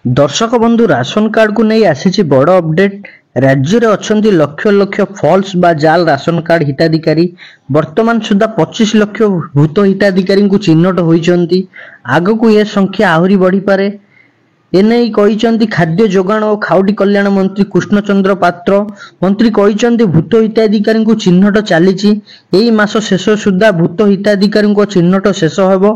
दर्शक बंधु ration card को नहीं आसी बड़ अपडेट। राज्य में अच्छा लक्ष लक्ष फॉल्स बा जाल राशन कार्ड हिताधिकारी वर्तमान सुधा 25 लक्ष भूत हिताधिकारी को चिन्हट होती। आग को यह संख्या आहरी बढ़ी पारे। एने कहते खाद्य जोगाण और खाउटी कल्याण मंत्री कृष्णचंद्र पात्र। मंत्री कहते भूत हिताधिकारी को चिन्हट चली मास शेष सुधा भूत हिताधिकारी चिन्हट शेष होब।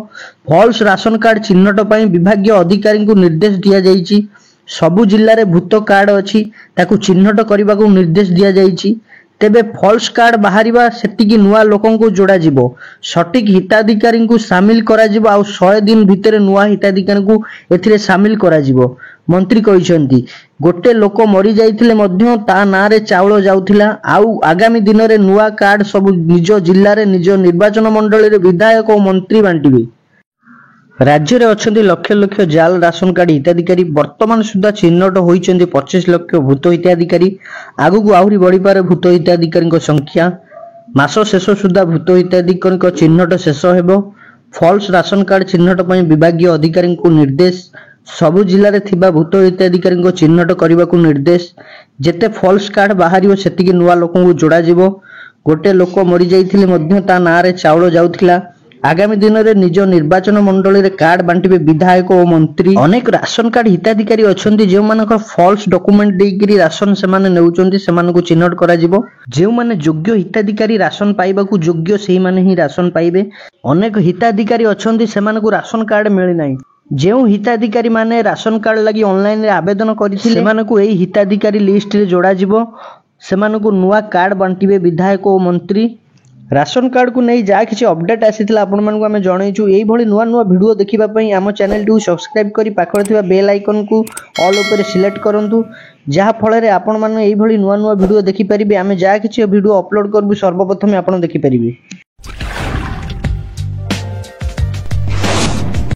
फॉल्स राशन कार्ड चिन्हट पर विभाग अधिकारी को निर्देश दि जाइए। सबु जिले में भूत कार्ड अच्छी ताकू चिन्हट करने को निर्देश दि जाइए। तेबे फॉल्स कार्ड बाहर से नुआ लोकों को जोड़ा जिवो। सटीक हिताधिकारी को सामिल करा जिवो। आउ 100 दिन भितर नुआ हिताधिकारी को एथिरे सामिल करा जिवो। मंत्री कहते गोटे लोक मरी जाइथिले मध्य ता ना रे चाउल जाउथिला। आउ आगामी दिन में नुआ कार्ड सब निज जिले में निज निर्वाचन मंडल रे विधायक और मंत्री बांटिबे। राज्य में अच्छा लक्ष लक्ष जाल राशन कार्ड हिताधिकारी वर्तमान सुधा चिन्हट होती 25 लक्ष भूत हिताधिकारी। आगु को आहरी बढ़ी पारे भूत हिताधिकारी संख्या। मास शेष सुधा भूत हिताधिकारी चिन्हट शेष होब। फॉल्स राशन कार्ड चिन्हट पर विभाग अधिकारी को निर्देश। सबु जिले में थिबा भूत हिताधिकारी चिन्हट करने को निर्देश। जेते फॉल्स कार्ड बाहर से नुआ लोक जोड़ा जिवो। गोटे लोक मरी जाइथिले मध्य ता ना रे चाउल जाउथिला। आगामी दिन में निज निर्वाचन मंडल रे कार्ड बांटिबे विधायक और मंत्री। अनेक राशन कार्ड हिताधिकारी अच्छी जो मानक फॉल्स डॉक्यूमेंट देकरी राशन से नेउचंती सेमानकु चिन्हट करा जिवो। जो माने योग्य हिताधिकारी राशन पाइबाकू योग्य सेही माने ही राशन पाइबे। अनेक हिताधिकारी अच्छी सेमानकु राशन कार्ड मिली नाही। जो हिताधिकारी माने राशन कार्ड लगी ऑनलाइन रे आवेदन करथिले सेमानकु एही हिताधिकारी लिस्ट रे जोड़ा जिवो। सेमानकु नुआ कार्ड बांटिबे विधायक और मंत्री। राशन कार्ड को नहीं जहाँ किसी अपडेट आसीथिला आपण मानकु आमे जणैछु। एही भली नुआ नुआ वीडियो देखिबा पई आम चैनल को सब्सक्राइब करी पाखरे थिबा बेल आइकन को ऑल ऊपर सिलेक्ट करंतु। जहाँ फल रे आपण माने एही भली नुआ नुआ वीडियो देखि परिबे। आमे जहाँ किसी वीडियो अपलोड करबु सर्वप्रथम आपण देखि परिबे।